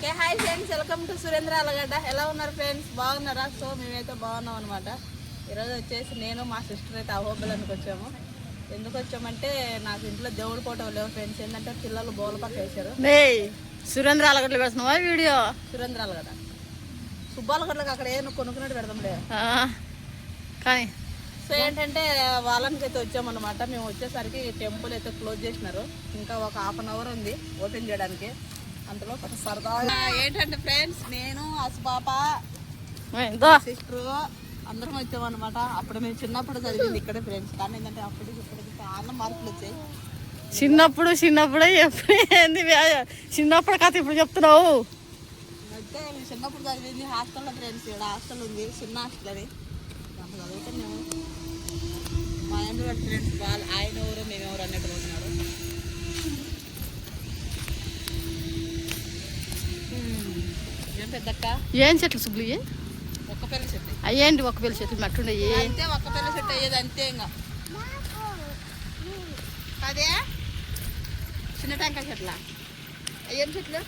Okay hi friends, welcome to Surendra Allagadda. ఎలా ఉన్నారు friends? బాగున్నారా? సో మేమైతే బాగున్నాం అనమాట. ఈరోజు వచ్చేసి నేను మా సిస్టర్ అయితే అహోబిలానికి వచ్చాము. ఎందుకు వచ్చామంటే నాకు ఇంట్లో దేవుడి ఫోటో లేవు ఫ్రెండ్స్. ఏంటంటే పిల్లలు బోల పక్క వేశారు. సురేంద్ర అలగడ్డలు పెడుతున్నావా వీడియో? సురేంద్ర అలగడ్డ సుబ్బాలగడ్డలకు అక్కడ ఏం కొనుక్కున్నట్టు పెడదాంలే కానీ. సో ఏంటంటే వాళ్ళకి అయితే వచ్చామన్నమాట. మేము వచ్చేసరికి టెంపుల్ అయితే క్లోజ్ చేసినారు. ఇంకా ఒక హాఫ్ అన్ అవర్ ఉంది ఓపెన్ చేయడానికి. అందులో ఒక సరదాగా ఏంటంటే ఫ్రెండ్స్, నేను అసుపాప సిస్టర్ అందరం వచ్చామన్నమాట. అప్పుడు మేము చిన్నప్పుడు చదివింది ఇక్కడే ఫ్రెండ్స్. కానీ ఏంటంటే అప్పటికి ఇప్పటికి చాలా మార్పులు వచ్చాయి. చిన్నప్పుడు ఎప్పుడు ఏంది చిన్నప్పుడు కథ ఇప్పుడు చెప్తున్నావు? అయితే మేము చిన్నప్పుడు చదివింది హాస్టల్లో ఫ్రెండ్స్. ఇక్కడ హాస్టల్ ఉంది, చిన్న హాస్టల్ అని. అప్పుడు చదివితే మేము మా ఇంట్లో ఫ్రెండ్స్ వాళ్ళు ఆయన ఎవరు మేమెవరు అన్నట్టు ఉన్నారు. ఏం పెద్దక్క ఏం చెట్లు సుబ్బులు? ఒక్క పిల్ల చెట్టు అయ్యేంటి? ఒక్క పిల్ల చెట్లు మట్టుండయి అంతే. ఒక్క పిల్ల చెట్టు అయ్యేది అంతే. ఇంకా అదే చిన్న టెంకాయ చెట్ల అయ్యేం చెట్లు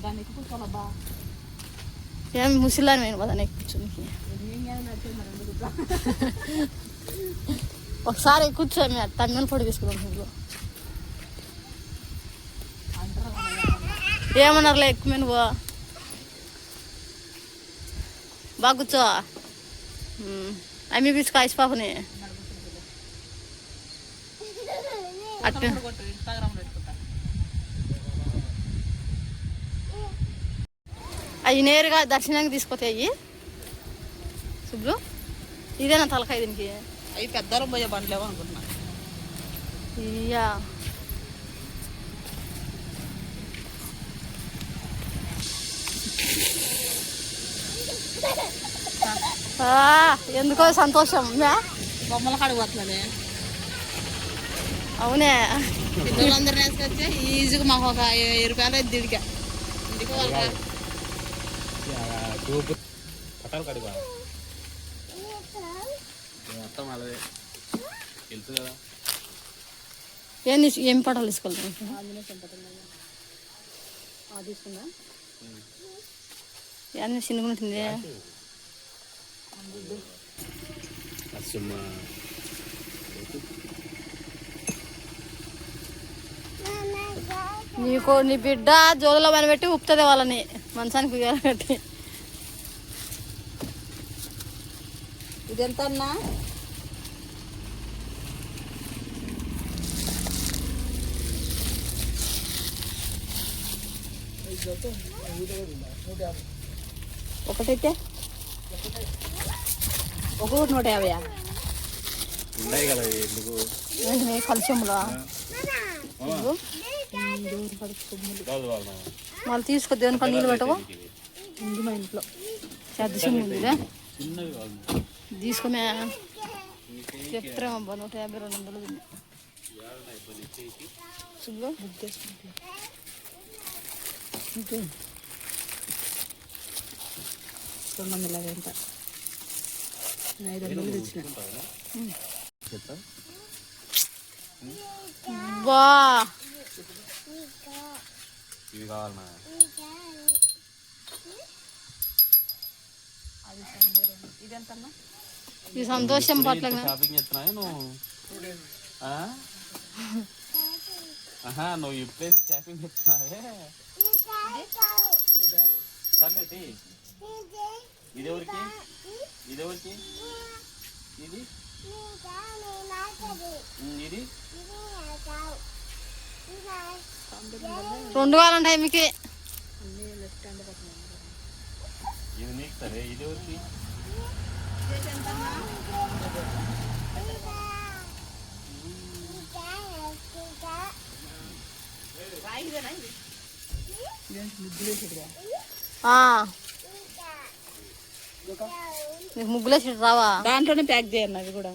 దాన్ని కూర్చోవాలబ్బా. ఏం ముసిలాని నేను కదా నీకు కూర్చొని ఒకసారి కూర్చో. తమ్మిన పొడి తీసుకున్నాను ఇంట్లో. ఏమన్నారులే ఎక్కువ నువ్వు బాగా కూర్చో. అమ్మి పిచ్చుకో ఐస్ పాపని అట్ట. అవి నేరుగా దర్శనానికి తీసుకొతాయి సుబ్బు. ఇదేనా తలకాయ దీనికి? అవి పెద్దరం పోయే బండ్లేమో అనుకుంటున్నా. ఇయ్యా ఎందుకో సంతోషం. బొమ్మల కాడికి పోతున్నానే. అవునే, పిల్లలందరినీ వేసుకొచ్చి ఈజీగా మాకు ఒక 1000 రూపాయలు అయితే దిడిగా ఇంటికి వాళ్ళ ఏం పటాలు తీసుకెళ్తాను? తీసుకుందా అన్నీ చిన్నగుంటుంది. నీకు నీ బిడ్డ జోదులో పని పెట్టి ఉప్పుతుంది వాళ్ళని మంచానికి పెట్టి. ఇదెంత అన్నా? ఒకటైతే ఒకటి 150 కలిసములా మళ్ళీ తీసుకో. దేవుని పని నీళ్ళు పెట్టవు ఉంది మా ఇంట్లో. పెద్ద చెమ్ము ఉందిగా తీసుకోమే. చెప్తామబ్బా 150 200 ఉంది. సుబ్బు బుక్ చేసుకుంటా. ఎంత 500 తెచ్చిన. బా ఇవి కావాలన్నా? ఇదెంతన్నా? ఈ సంతోషం పట్ల షాపింగ్ చేస్తున్నావు నువ్వు? నువ్వు ఇప్పుడే షాపింగ్ చేస్తున్నావే? సర్లేది. ఇదెవరికి? ఇదెవరికి? ఇది ఇది 2 కావాలంటే టైంకి. ఇది నీకు సరే. ఇదెవరికి? నీకు ముగ్గులేసి రావా? దాంట్లోనే ప్యాక్ చేయండి అవి కూడా.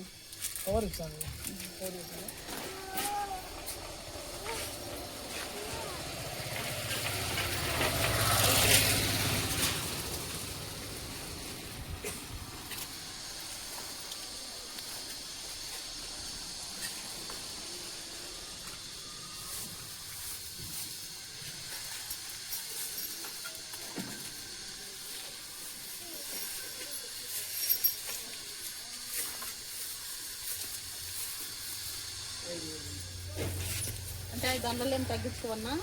అంటే 5 దండలు ఏం తగ్గించుకోవన్నా?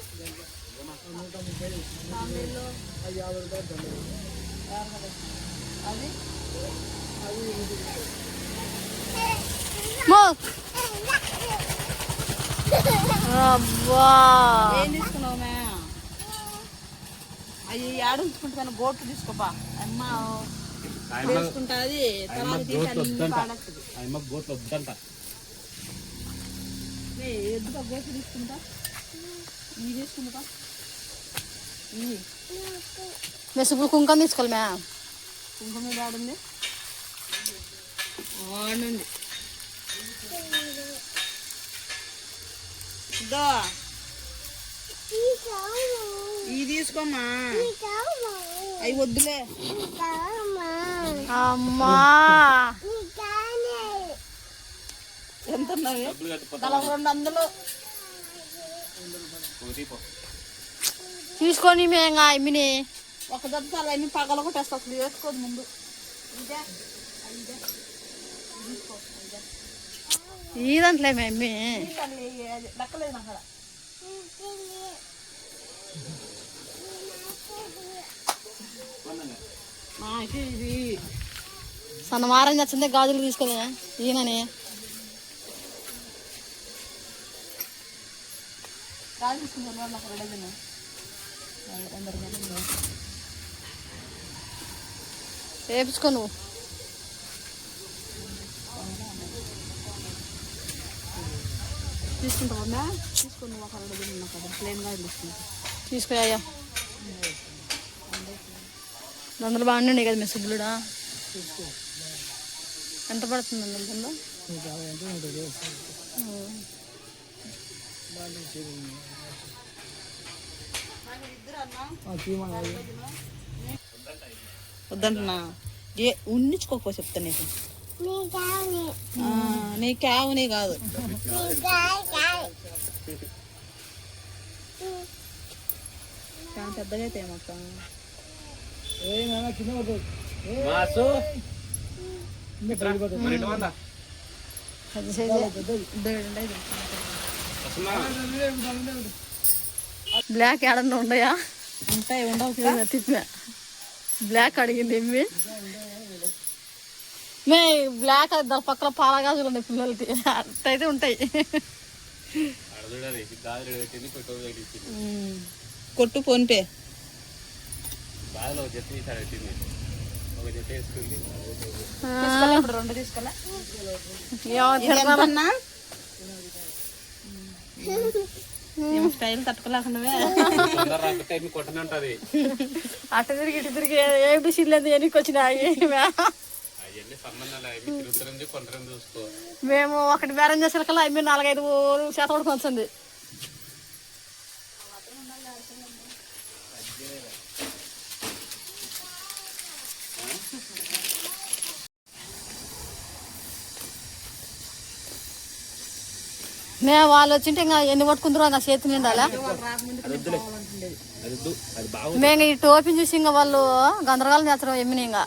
ఆన్లైన్లో అది అబ్బా ఏం తీసుకున్నావు మే? అవి ఆడ ఉంచుకుంటాను, గోట్లు తీసుకోపా. అమ్మ చేసుకుంటుంది, తర్వాత తీసి అన్ని పాడవుతుంది. గోట్లు వద్దంట. ఎందుకు గోట్లు తీసుకుంటా? ఇవి తీసుకుంటా. ఇవి మెసుపులు కుంకం తీసుకోవాలి మే. కుంకుమ మీద ఆడుంది, ఆడుంది. ఇదో ఇవి తీసుకోమ్మా. అవి వద్దులే. అమ్మా ఎంత ఉన్నవి? 200. తీసుకొని మేంగా ఇమ్మిని ఒక దెబ్బ అన్ని పగల కొట్టేస్తా. అసలు వేసుకోదు ముందు. ఇదంట్లే మేమ్మి లెక్కలేదు అక్కడ. ఇది సన్న మారం నచ్చిందే గాజులు తీసుకొని ఈయనని కాదు తీసుకుంటాను. నాకు 2 డజన్ వేపించుకో నువ్వు. తీసుకుంటావా? తీసుకుని ఒక 2 డజన్ ఉన్నా కదా, ప్లేన్గా తీసుకుంటా. తీసుకురాయ్యా. దండలు బాగానే ఉన్నాయి కదా మీ సుబ్బులుడా. ఎంత పడుతుంది అందులో? వద్దంటున్నా. ఉన్నించుకోకపో చెప్తా నీకు. నీ క్యావుని కాదు. పెద్దగా అయితే ఏమక్క బ్లాక్ ఏడన్నా ఉండయా? ఉంటాయి, ఉండవు. తిప్పా బ్లాక్ అడిగింది ఏమి మే బ్లాక్ దాని పక్కన పాలగాజులు ఉన్నాయి పిల్లలకి, అట్టయితే ఉంటాయి. కొట్టు ఫోన్పే. బాగా జత పెట్టింది, ఒక జత వేసుకుంది. 2 తీసుకోలే. స్టైల్ తట్టుకోలేకుండా కొట్టనే ఉంటది. అట్ట తిరిగి ఇటు తిరిగి ఏమిటి సిల్లేదు ఎనికి వచ్చినాయి. అవన్నీ సంబంధాలు తిరుగుతుంది, కొంటారని చూసుకో. మేము ఒకటి బేరం చేసే కల్లా అవి 4-5 శాతం వరకు వచ్చింది. మేము వాళ్ళు వచ్చింటే ఇంకా ఎన్ని పట్టుకుందరో ఇంకా చేతి నిండాలా. మేము ఈ టోపీ చూసి ఇంకా వాళ్ళు గందరగాలం చేస్తారు ఎమ్మిని. ఇంకా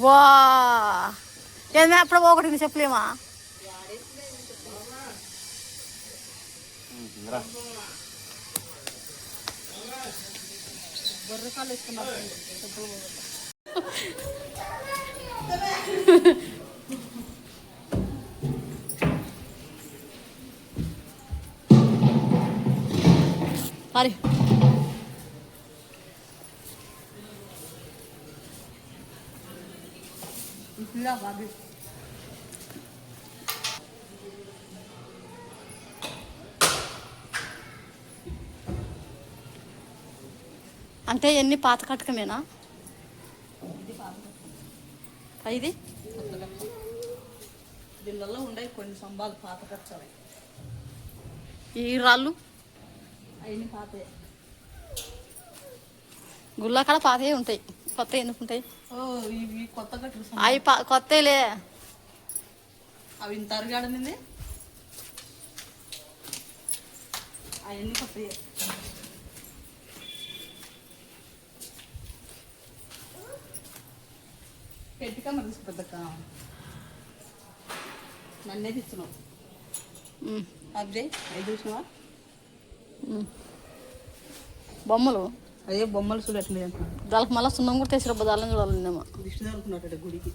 వా ఏదైనా అప్పుడు ఒకటి చెప్పలేమా? బొర్రకాలు వేసుకున్నారు. మరి అంటే ఎన్ని పాత కట్టకమేనా? ఇది దీనిలో ఉండే కొన్ని సంబాలు పాత కచ్చాలి. ఈ రాళ్ళు అవన్నీ పాతే. గుళ్ళ కాడ పాతవి ఉంటాయి, కొత్త ఎందుకు ఉంటాయి? ఇవి కొత్త కట్టలు. అవి కొత్తలే. అవి ఇంత అరగాడనింది. అవన్నీ కొత్తవి. పెట్టికా మరి తీసుకుపోద్దక్క నన్నే తీస్తున్నావు అదే అవి చూసినావా బొమ్మలు అదే బొమ్మలు చూడట్లేదు దానికి మళ్ళీ సున్నం కూడా తెచ్చిరబ్బా దాని చూడాలి దిష్టి తగులుకున్నట్టు గుడికి